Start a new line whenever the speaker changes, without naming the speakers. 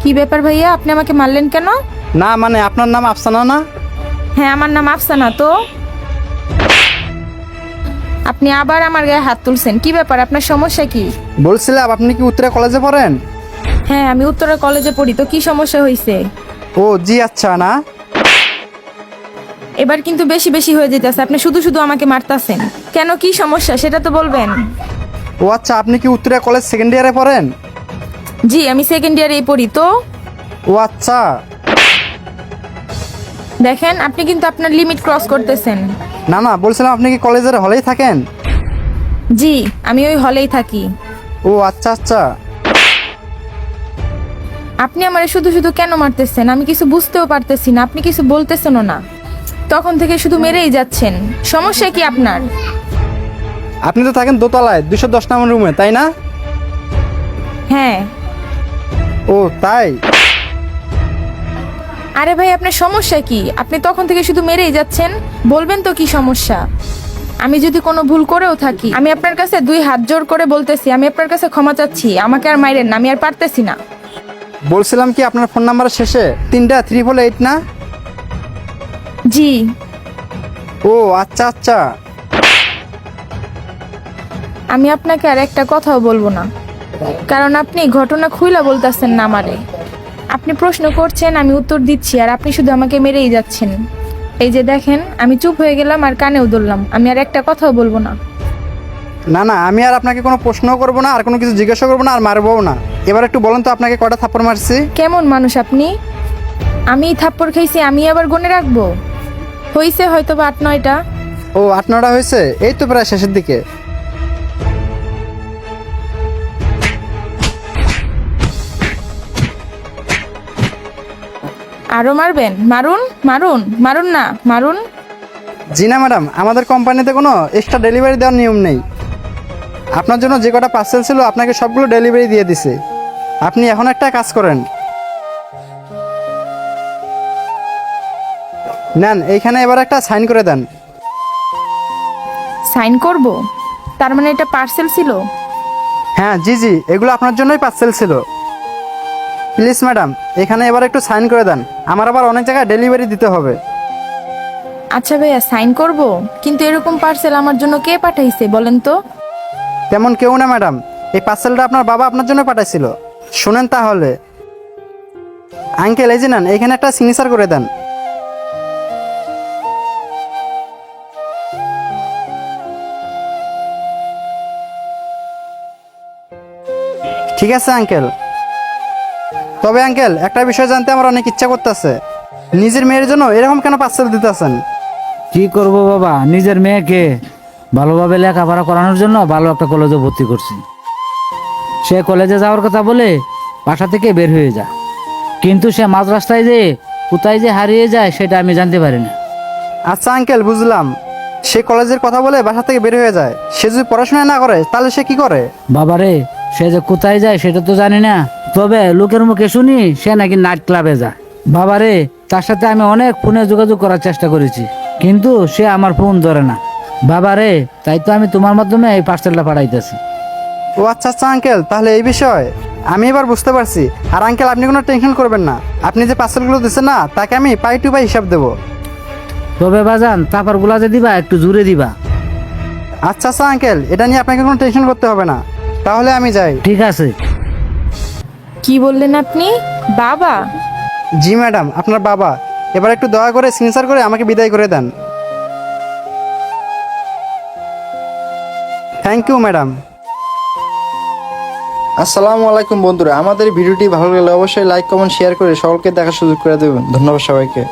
কি ব্যাপার ভাইয়া, আপনি আমাকে মারলেন কেন?
না মানে আপনার নাম আফসানা না?
হ্যাঁ, আমার নাম আফসানা। তো আপনি আবার আমার গায়ে হাত তুলছেন, কি ব্যাপার, আপনার সমস্যা কি?
বলছিলাম আপনি কি উত্তরা কলেজে পড়েন?
হ্যাঁ, আমি উত্তরা কলেজে পড়ি। তো কি সমস্যা হয়েছে?
ও জি আচ্ছা না।
এবার কিন্তু বেশি বেশি হয়ে যেতেছে, আপনি শুধু শুধু আমাকে মারতাছেন কেন? কি সমস্যা সেটা তো বলবেন।
ও আচ্ছা, আপনি কি উত্তরা কলেজ সেকেন্ড ইয়ারে পড়েন?
জি, আমি সেকেন্ড ইয়ারেই পড়ি। তো
ও আচ্ছা।
দেখেন, আপনি কিন্তু আপনার লিমিট ক্রস করতেছেন।
না না, বলছিলাম আপনি কি কলেজের হলেই থাকেন?
জি, আমি ওই হলেই থাকি।
ও আচ্ছা আচ্ছা।
আপনি আমারে শুধু শুধু কেন মারতেছেন? আমি কিছু বুঝতেও পারতেছি না, আপনি কিছু বলতেছেনও না, তখন থেকে শুধু মেরেই যাচ্ছেন। সমস্যা কি আপনার?
আপনি তো থাকেন দোতলায় 210 নম্বর রুমে, তাই না?
হ্যাঁ।
ও তাই।
আরে ভাই, আপনার সমস্যা কি? আপনি তখন থেকে শুধু মেরেই যাচ্ছেন। বলবেন তো কি সমস্যা? আমি যদি কোনো ভুল করেও থাকি, আমি আপনার কাছে 2 হাত জোর করে বলতেছি, আমি আপনার কাছে ক্ষমা চাচ্ছি, আমাকে আর মাইরেন না, আমি আর পারতেছি না।
বলছিলাম কি আপনার ফোন নাম্বারের শেষে 3টা 888 না?
জি।
ও আচ্ছা আচ্ছা।
আমি আপনাকে আর একটা কথাও বলবো না, কারণ আপনি ঘটনা খুইলা বলতেছেন না আমারে। আপনি প্রশ্ন করছেন, আমি উত্তর দিচ্ছি, আর আপনি শুধু আমাকে মেরেই যাচ্ছেন। এই যে দেখেন, আমি চুপ হয়ে গেলাম আর কানেও ধরলাম, আমি আর একটা কথাও বলবো না।
না না, আমি আর আপনাকে কোনো প্রশ্ন করবো না, আর কোনো কিছু জিজ্ঞাসা করবো না, আর মারবও না। এবার একটু বলুন তো আপনাকে কয়টা থাপ্পড় মারছি?
কেমন মানুষ আপনি? আমি থাপ্পড় খাইছি, আমি আবার গনে রাখবো? হইছে হয়তো বা 8-9টা।
ও 8-9টা হয়েছে, এই তো প্রায় শেষের দিকে।
আরো মারবেন? মারুন মারুন মারুন, না মারুন।
জি না ম্যাডাম, আমাদের কোম্পানিতে কোনো এক্সট্রা ডেলিভারি দেওয়ার নিয়ম নেই। আপনার জন্য যে কটা পার্সেল ছিল আপনাকে সবগুলো ডেলিভারি দিয়ে দিছে। আপনি এখন একটা কাজ করেন, নেন এইখানে এবার একটা সাইন করে দেন।
সাইন করব? তার মানে এটা পার্সেল ছিল?
হ্যাঁ জি জি, এগুলো আপনার জন্যই পার্সেল ছিল। প্লিজ ম্যাডাম, এখানে এবার একটু সাইন করে দেন, আমার আবার অনেক জায়গায় ডেলিভারি দিতে হবে।
আচ্ছা ভাইয়া, সাইন করব, কিন্তু এরকম পার্সেল আমার জন্য কে পাঠাইছে বলেন তো?
তেমন কেউ না ম্যাডাম, এই পার্সেলটা আপনার বাবা আপনার জন্য পাঠাইছিল। শুনেন তাহলে, আঙ্কেল এই যে নেন, এখানে একটা সিগনেচার করে দেন। ঠিক আছে আঙ্কেল। তবে আঙ্কেল, একটা বিষয় জানতে আমার অনেক ইচ্ছা করতেছে, নিজের মেয়ের জন্য এরকম কেন পার্সেল দিতেছেন?
কি করব বাবা, নিজের মেয়েকে ভালোভাবে লেখাপড়া করানোর জন্য ভালো একটা কলেজে ভর্তি করছি। সে কলেজে যাওয়ার কথা বলে বাসা থেকে বের হয়ে যায়, কিন্তু সে মাঝ রাস্তায় যে কোথায় যে হারিয়ে যায় সেটা আমি জানতে পারি না।
আচ্ছা আঙ্কেল, বুঝলাম। সে কলেজের কথা বলে বাসা থেকে বের হয়ে যায়। সে যদি পড়াশোনা না করে তাহলে সে কি করে?
বাবারে, সে যে কোথায় যায় সেটা তো জানি না, তবে লোকের মুখে শুনি সে নাকি নাইট ক্লাবে যায়। বাবারে, তার সাথে আমি অনেক ফোনে যোগাযোগ করার চেষ্টা করেছি, কিন্তু সে আমার ফোন ধরে না। বাবারে, তাই তো আমি তোমার মাধ্যমে এই পার্সেলটা পাঠাইতেছি।
ও আচ্ছা আচ্ছা আঙ্কেল, তাহলে এই বিষয় আমি এবার বুঝতে পারছি। আর আঙ্কেল, আপনি কোনো টেনশন করবেন না, আপনি যে পার্সেলগুলো দিচ্ছেন না, তাকে আমি পাই টু পাই হিসাব দেবো।
তবে বাজান, তারপরগুলা যে দিবা একটু জুড়ে দিবা।
আচ্ছা আচ্ছা আঙ্কেল, এটা নিয়ে আপনাকে কোনো টেনশন করতে হবে না। তাহলে আমি যাই।
ঠিক আছে।
কি বললেন আপনি? বাবা?
জি ম্যাডাম, আপনার বাবা। এবার একটু দয়া করে সিগনেচার করে আমাকে বিদায় করে দেন। Thank you madam. আসসালামু আলাইকুম বন্ধুরা, আমাদের ভিডিওটি ভালো লাগলে অবশ্যই লাইক কমেন্ট শেয়ার করে সকলকে দেখার সুযোগ করে দেবেন। ধন্যবাদ সবাইকে।